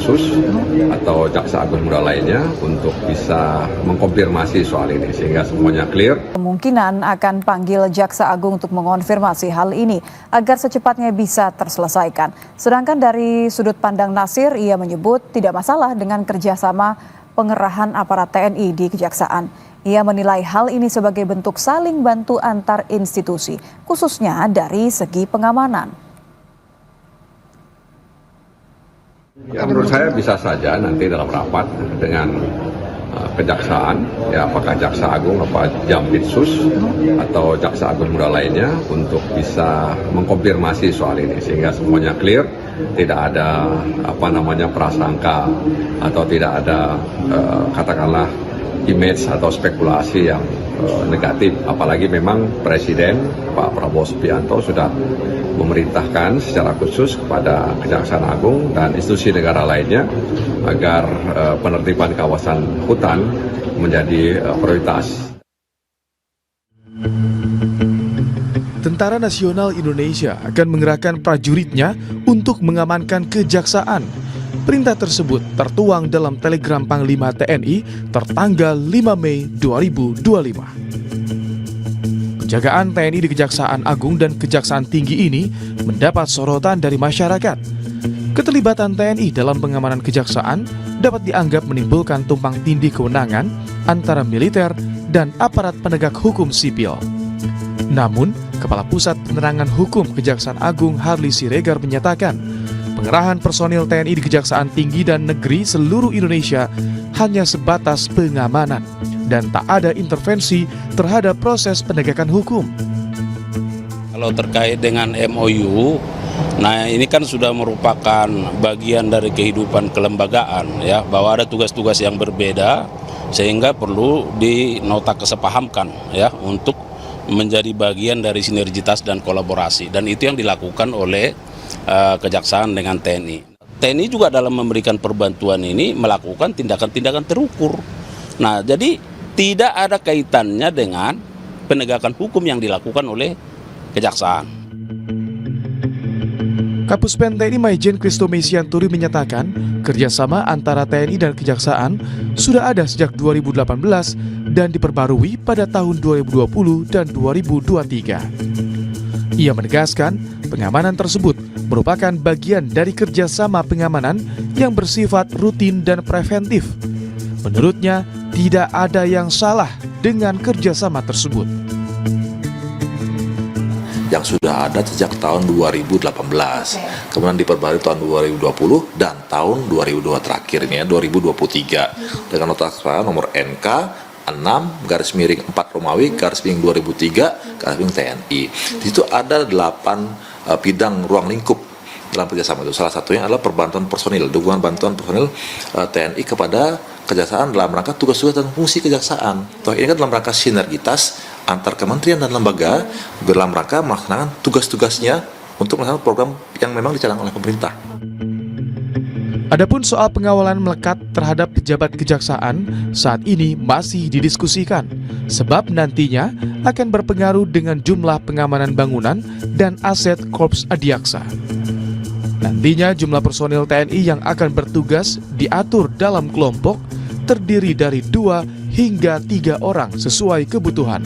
khusus atau jaksa agung muda lainnya untuk bisa mengkonfirmasi soal ini sehingga semuanya clear. Kemungkinan akan panggil jaksa agung untuk mengonfirmasi hal ini agar secepatnya bisa terselesaikan. Sedangkan dari sudut pandang Nasir, ia menyebut tidak masalah dengan kerjasama pengerahan aparat TNI di Kejaksaan. Ia menilai hal ini sebagai bentuk saling bantu antar institusi, khususnya dari segi pengamanan. Ya, menurut saya bisa saja nanti dalam rapat dengan kejaksaan, ya apakah jaksa agung, apa Jampitsus atau jaksa agung muda lainnya untuk bisa mengkonfirmasi soal ini sehingga semuanya clear, tidak ada prasangka atau tidak ada katakanlah image atau spekulasi yang negatif. Apalagi memang Presiden Pak Prabowo Subianto sudah memerintahkan secara khusus kepada Kejaksaan Agung dan institusi negara lainnya agar penertiban kawasan hutan menjadi prioritas. Tentara Nasional Indonesia akan mengerahkan prajuritnya untuk mengamankan kejaksaan. Perintah tersebut tertuang dalam telegram Panglima TNI tertanggal 5 Mei 2025. Penjagaan TNI di Kejaksaan Agung dan Kejaksaan Tinggi ini mendapat sorotan dari masyarakat. Keterlibatan TNI dalam pengamanan kejaksaan dapat dianggap menimbulkan tumpang tindih kewenangan antara militer dan aparat penegak hukum sipil. Namun, Kepala Pusat Penerangan Hukum Kejaksaan Agung Harli Siregar menyatakan, pengerahan personil TNI di Kejaksaan Tinggi dan Negeri seluruh Indonesia hanya sebatas pengamanan dan tak ada intervensi terhadap proses penegakan hukum. Kalau terkait dengan MOU, nah ini kan sudah merupakan bagian dari kehidupan kelembagaan ya, bahwa ada tugas-tugas yang berbeda sehingga perlu dinota kesepahamkan ya untuk menjadi bagian dari sinergitas dan kolaborasi, dan itu yang dilakukan oleh Kejaksaan dengan TNI. TNI juga dalam memberikan perbantuan ini melakukan tindakan-tindakan terukur. Nah, jadi tidak ada kaitannya dengan penegakan hukum yang dilakukan oleh Kejaksaan. Kapuspen TNI Maijen Christo Mesianturi menyatakan kerjasama antara TNI dan Kejaksaan sudah ada sejak 2018 dan diperbarui pada tahun 2020 dan 2023. Ia menegaskan pengamanan tersebut merupakan bagian dari kerjasama pengamanan yang bersifat rutin dan preventif. Menurutnya, tidak ada yang salah dengan kerjasama tersebut. Yang sudah ada sejak tahun 2018, kemudian diperbarui tahun 2020 dan tahun 2002 terakhir ini ya, 2023 dengan nota kesepahaman nomor NK 6/4 Romawi /2003 TNI. Di situ ada 8 bidang ruang lingkup dalam kerjasama itu. Salah satunya adalah perbantuan personil, dukungan bantuan personil TNI kepada Kejaksaan dalam rangka tugas-tugas dan fungsi kejaksaan. Ini kan dalam rangka sinergitas antar kementerian dan lembaga dalam rangka melaksanakan tugas-tugasnya untuk melaksanakan program yang memang dicanangkan oleh pemerintah. Adapun soal pengawalan melekat terhadap pejabat kejaksaan saat ini masih didiskusikan, sebab nantinya akan berpengaruh dengan jumlah pengamanan bangunan dan aset Korps Adiaksa. Nantinya jumlah personil TNI yang akan bertugas diatur dalam kelompok terdiri dari 2 hingga 3 orang sesuai kebutuhan.